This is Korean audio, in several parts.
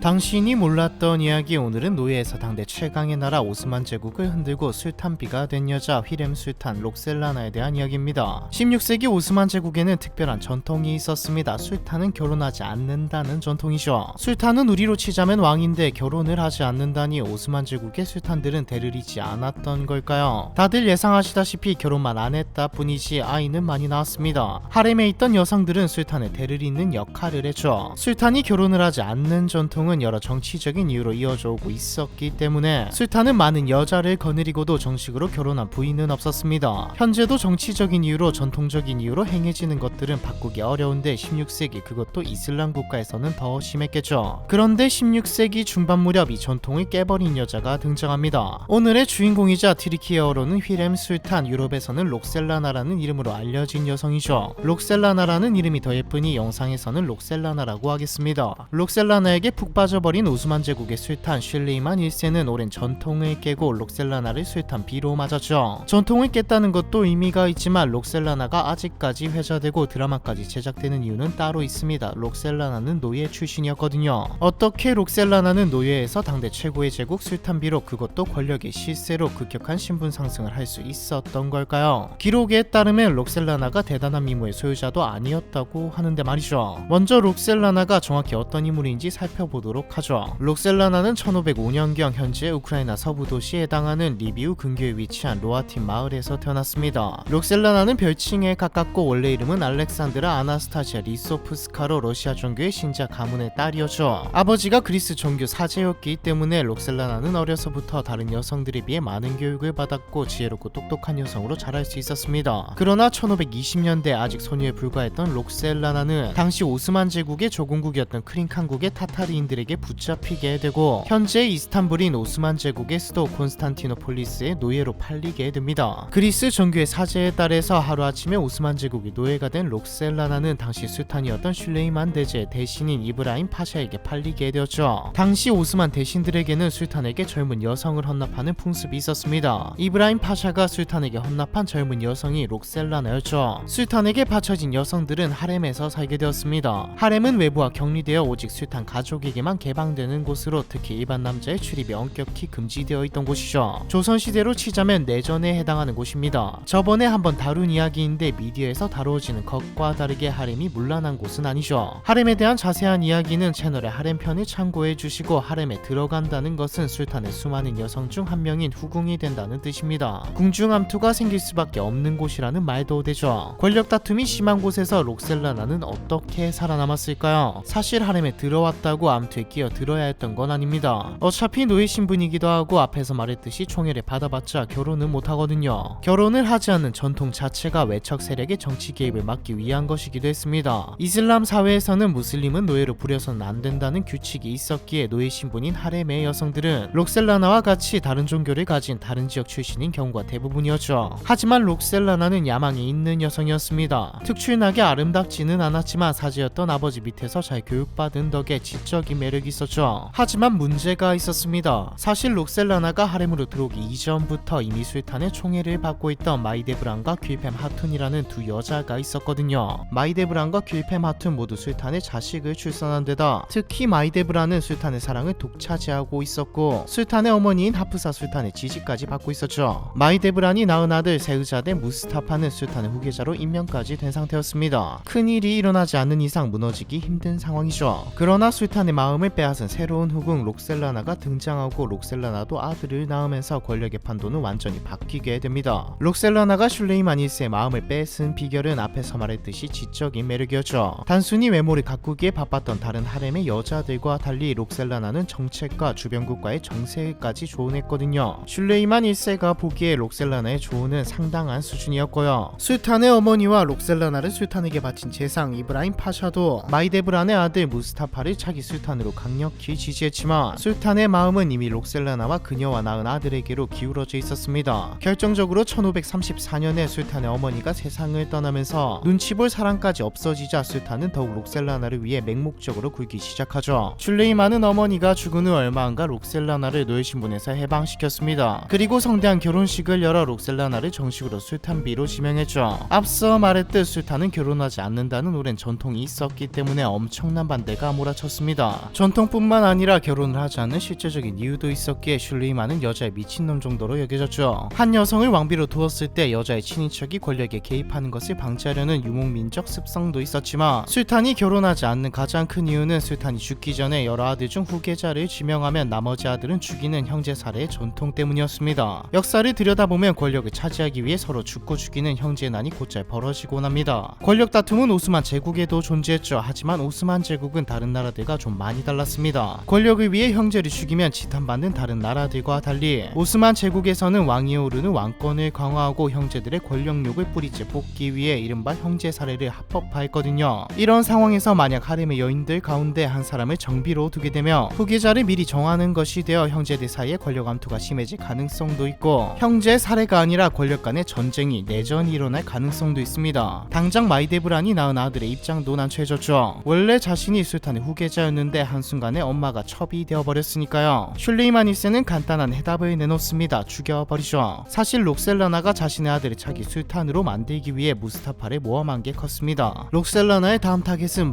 당신이 몰랐던 이야기. 오늘은 노예에서 당대 최강의 나라 오스만 제국을 흔들고 술탄비가 된 여자 휘렘 술탄 록셀라나에 대한 이야기입니다. 16세기 오스만 제국에는 특별한 전통이 있었습니다. 술탄은 결혼하지 않는다는 전통이죠. 술탄은 우리로 치자면 왕인데 결혼을 하지 않는다니 오스만 제국의 술탄들은 대를 이지 않았던 걸까요? 다들 예상하시다시피 결혼만 안 했다 뿐이지 아이는 많이 낳았습니다. 하렘에 있던 여성들은 술탄의 대를 잇는 역할을 했죠. 술탄이 결혼을 하지 않는 전통은 여러 정치적인 이유로 이어져 오고 있었기 때문에 술탄은 많은 여자를 거느리고도 정식으로 결혼한 부인은 없었습니다. 현재도 정치적인 이유로 전통적인 이유로 행해지는 것들은 바꾸기 어려운데 16세기 그것도 이슬람 국가에서는 더 심했겠죠. 그런데 16세기 중반 무렵 이 전통을 깨버린 여자가 등장합니다. 오늘의 주인공이자 트리키어어로는 휘렘 술탄, 유럽에서는 록셀라나라는 이름으로 알려진 여성이죠. 록셀라나라는 이름이 더 예쁘니 영상에서는 록셀라나라고 하겠습니다. 록셀라나에게 푹 빠져버린 오스만 제국의 술탄 슐레이만 1세는 오랜 전통을 깨고 록셀라나를 술탄 B로 맞았죠. 전통을 깼다는 것도 의미가 있지만 록셀라나가 아직까지 회자되고 드라마까지 제작되는 이유는 따로 있습니다. 록셀라나는 노예 출신이었거든요. 어떻게 록셀라나는 노예에서 당대 최고의 제국 술탄 B로, 그것도 권력의 실세로 급격한 신분 상승을 할 수 있었던 걸까요? 기록에 따르면 록셀라나가 대단한 미모의 소유자도 아니었다고 하는데 말이죠. 먼저 록셀라나가 정확히 어떤 인물인지 살펴보도록 하죠. 록셀라나는 1505년경 현재 우크라이나 서부 도시에 해당하는 리비우 근교에 위치한 로아틴 마을에서 태어났습니다. 록셀라나는 별칭에 가깝고 원래 이름은 알렉산드라 아나스타시아 리소프스카로 러시아 종교의 신자 가문의 딸이었죠. 아버지가 그리스 종교 사제였기 때문에 록셀라나는 어려서부터 다른 여성들에 비해 많은 교육을 받았고 지혜롭고 똑똑한 여성으로 자랄 수 있었습니다. 그러나 1520년대 아직 소녀에 불과했던 록셀라나는 당시 오스만 제국의 조공국이었던 크림칸국의 타타리인들에게 붙잡히게 되고 현재 이스탄불인 오스만 제국의 수도 콘스탄티노폴리스의 노예로 팔리게 됩니다. 그리스 종교의 사제에 따라서 하루아침에 오스만 제국의 노예가 된 록셀라나는 당시 술탄이었던 슐레이만 대제 대신인 이브라임 파샤에게 팔리게 되었죠. 당시 오스만 대신들에게는 술탄에게 젊은 여성을 헌납하는 풍습이 있었습니다. 이브라임 파샤가 술탄에게 헌납한 젊은 여성이 록셀라나였죠. 술탄에게 바쳐진 여성들은 하렘에서 살게 되었습니다. 하렘은 외부와 격리되어 오직 술탄 가족에게만 개방되는 곳으로 특히 일반 남자의 출입이 엄격히 금지되어 있던 곳이죠. 조선시대로 치자면 내전에 해당하는 곳입니다. 저번에 한번 다룬 이야기인데 미디어에서 다루어지는 것과 다르게 하렘이 문란한 곳은 아니죠. 하렘에 대한 자세한 이야기는 채널의 하렘 편을 참고해 주시고, 하렘에 들어간다는 것은 술탄의 수많은 여성 중 한 명인 후궁이 된다는 뜻입니다. 궁중암투가 생길 수밖에 없는 곳이라는 말도 되죠. 권력 다툼이 심한 곳에서 록셀라나는 어떻게 살아남았을까요? 사실 하렘에 들어왔다고 암투에 끼어들어야 했던 건 아닙니다. 어차피 노예 신분이기도 하고 앞에서 말했듯이 총애를 받아봤자 결혼은 못하거든요. 결혼을 하지 않는 전통 자체가 외척 세력의 정치 개입을 막기 위한 것이기도 했습니다. 이슬람 사회에서는 무슬림은 노예로 부려서는 안 된다는 규칙이 있었기에 노예 신분인 하렘의 여성들은 록셀라나와 같이 다른 종교를 가진 다른 지역 출신인 경우가 대부분이었죠. 하지만 록셀라나는 야망이 있는 여성이었습니다. 특출나게 아름답지는 않았지만 사제였던 아버지 밑에서 잘 교육받은 덕에 지적인 매력이 있었죠. 하지만 문제가 있었습니다. 사실 록셀라나가 하렘으로 들어오기 이전부터 이미 술탄의 총애를 받고 있던 마이데브란과 퀼팸 하툰이라는 두 여자가 있었거든요. 마이데브란과 퀼팸 하툰 모두 술탄의 자식을 출산한 데다 특히 마이데브란은 술탄의 사랑을 독차지하고 있었고 술탄의 어머니인 하프사 술탄의 지지까지 받고 있었죠. 마이데브란이 낳은 아들 세의자대 무스타파는 술탄의 후계자로 임명까지 된 상태였습니다. 큰일이 일어나지 않는 이상 무너지기 힘든 상황이죠. 그러나 술탄의 마음을 빼앗은 새로운 후궁 록셀라나가 등장하고 록셀라나도 아들을 낳으면서 권력의 판도는 완전히 바뀌게 됩니다. 록셀라나가 슐레이만 1세의 마음을 뺏은 비결은 앞에서 말했듯이 지적인 매력이었죠. 단순히 외모를 가꾸기에 바빴던 다른 하렘의 여자들과 달리 록셀라나는 정책과 주변국가의 정세까지 조언했거든요. 슐레이만 1세가 보기에 록셀라나의 조언은 상당한 수준이었고요. 술탄의 어머니와 록셀라나를 술탄에게 바친 재상 이브라임 파샤도 마이데브란의 아들 무스타파를 차기 술탄으로 술탄으로 강력히 지지했지만 술탄의 마음은 이미 록셀라나와 그녀와 낳은 아들에게로 기울어져 있었습니다. 결정적으로 1534년에 술탄의 어머니가 세상을 떠나면서 눈치 볼 사람까지 없어지자 술탄은 더욱 록셀라나를 위해 맹목적으로 굴기 시작하죠. 슐레이만은 어머니가 죽은 후 얼마 안가 록셀라나를 노예 신분에서 해방시켰습니다. 그리고 성대한 결혼식을 열어 록셀라나를 정식으로 술탄비로 지명했죠. 앞서 말했듯 술탄은 결혼하지 않는다는 오랜 전통이 있었기 때문에 엄청난 반대가 몰아쳤습니다. 전통뿐만 아니라 결혼을 하지 않는 실제적인 이유도 있었기에 슐레이만은 여자의 미친놈 정도로 여겨졌죠. 한 여성을 왕비로 두었을 때 여자의 친인척이 권력에 개입하는 것을 방지하려는 유목민적 습성도 있었지만 술탄이 결혼하지 않는 가장 큰 이유는 술탄이 죽기 전에 여러 아들 중 후계자를 지명하면 나머지 아들은 죽이는 형제 살해의 전통 때문이었습니다. 역사를 들여다보면 권력을 차지하기 위해 서로 죽고 죽이는 형제의 난이 곧잘 벌어지곤 합니다. 권력 다툼은 오스만 제국에도 존재했죠. 하지만 오스만 제국은 다른 나라들과 좀 많이 달랐습니다. 권력을 위해 형제를 죽이면 지탄받는 다른 나라들과 달리 오스만 제국에서는 왕위에 오르는 왕권을 강화하고 형제들의 권력욕을 뿌리째 뽑기 위해 이른바 형제 살해를 합법화했거든요. 이런 상황에서 만약 하렘의 여인들 가운데 한 사람을 정비로 두게 되면 후계자를 미리 정하는 것이 되어 형제들 사이에 권력 암투가 심해질 가능성도 있고 형제 살해가 아니라 권력 간의 전쟁이 내전이 일어날 가능성도 있습니다. 당장 마이데브란이 낳은 아들의 입장도 난처해졌죠. 원래 자신이 술탄의 후계자였는데 한순간에 엄마가 첩이 되어버렸으니까요. 슐레이만 1세는 간단한 해답을 내놓습니다. 죽여버리죠. 사실 록셀라나가 자신의 아들을 차기 술탄으로 만들기 위해 무스타파를 모험한 게 컸습니다. 록셀라나의 다음 타겟은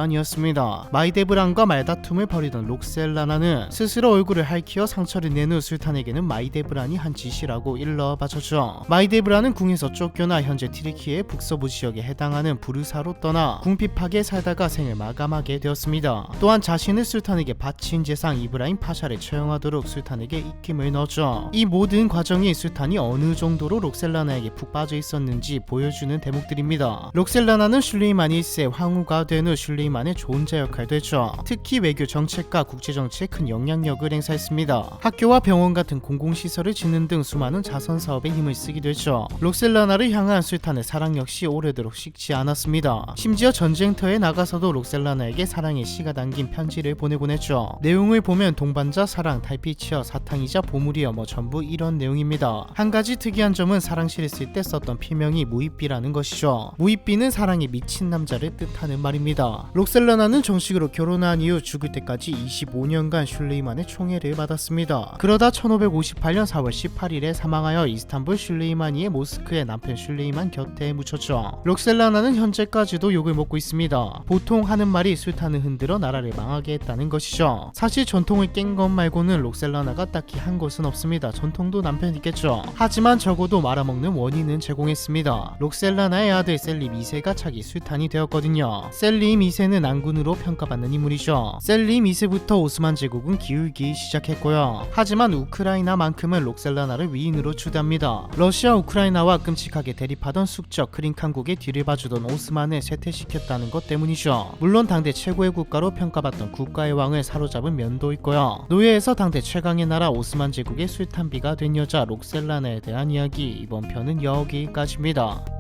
마이데브란이었습니다. 마이데브란과 말다툼을 벌이던 록셀라나는 스스로 얼굴을 핥히어 상처를 낸 후 술탄에게는 마이데브란이 한 짓이라고 일러바쳤죠. 마이데브란은 궁에서 쫓겨나 현재 티르키의 북서부 지역에 해당하는 부르사로 떠나 궁핍하게 살다가 생을 마감하게 되었습니다. 또한 자신을 술탄에게 바친 재상 이브라임 파샤를 처형하도록 술탄에게 입김을 넣었죠. 이 모든 과정이 술탄이 어느 정도로 록셀라나에게 푹 빠져 있었는지 보여주는 대목들입니다. 록셀라나는 슐레이만 1세 황후가 된 후 슐레이만의 존재 역할도 했죠. 특히 외교 정책과 국제 정치에 큰 영향력을 행사했습니다. 학교와 병원 같은 공공시설을 짓는 등 수많은 자선 사업에 힘을 쓰기도 했죠. 록셀라나를 향한 술탄의 사랑 역시 오래도록 식지 않았습니다. 심지어 전쟁터에 나가서도 록셀라나에게 사랑의 시가 담긴 편지를 보내곤 했죠. 내용을 보면 동반자 사랑, 달빛이여, 사탕이자 보물이여 전부 이런 내용입니다. 한 가지 특이한 점은 사랑시를 쓸 때 썼던 필명이 무이삐라는 것이죠. 무이삐는 사랑에 미친 남자를 뜻하는 말입니다. 록셀라나는 정식으로 결혼한 이후 죽을 때까지 25년간 슐레이만의 총애를 받았습니다. 그러다 1558년 4월 18일에 사망하여 이스탄불 슐레이마니의 모스크에 남편 슐레이만 곁에 묻혔죠. 록셀라나는 현재까지도 욕을 먹고 있습니다. 보통 하는 말이 술탄을 흔들어 나라를 망하게 했다는 것이죠. 사실 전통을 깬 것 말고는 록셀라나가 딱히 한 것은 없습니다. 전통도 남편이겠죠. 하지만 적어도 말아먹는 원인은 제공했습니다. 록셀라나의 아들 셀림 2세가 차기 술탄이 되었거든요. 셀림 2세는 난군으로 평가받는 인물이죠. 셀림 2세부터 오스만 제국은 기울기 시작했고요. 하지만 우크라이나만큼은 록셀라나를 위인으로 추대합니다. 러시아 우크라이나와 끔찍하게 대립하던 숙적 크림칸국의 뒤를 봐주던 오스만을 쇠퇴시켰다는 것 때문이죠. 물론 당대 최고의 국가로 평가받던 국가의 왕을 사로잡은 면도 있고요. 노예에서 당대 최강의 나라 오스만 제국의 술탄비가 된 여자 록셀라나에 대한 이야기, 이번 편은 여기까지입니다.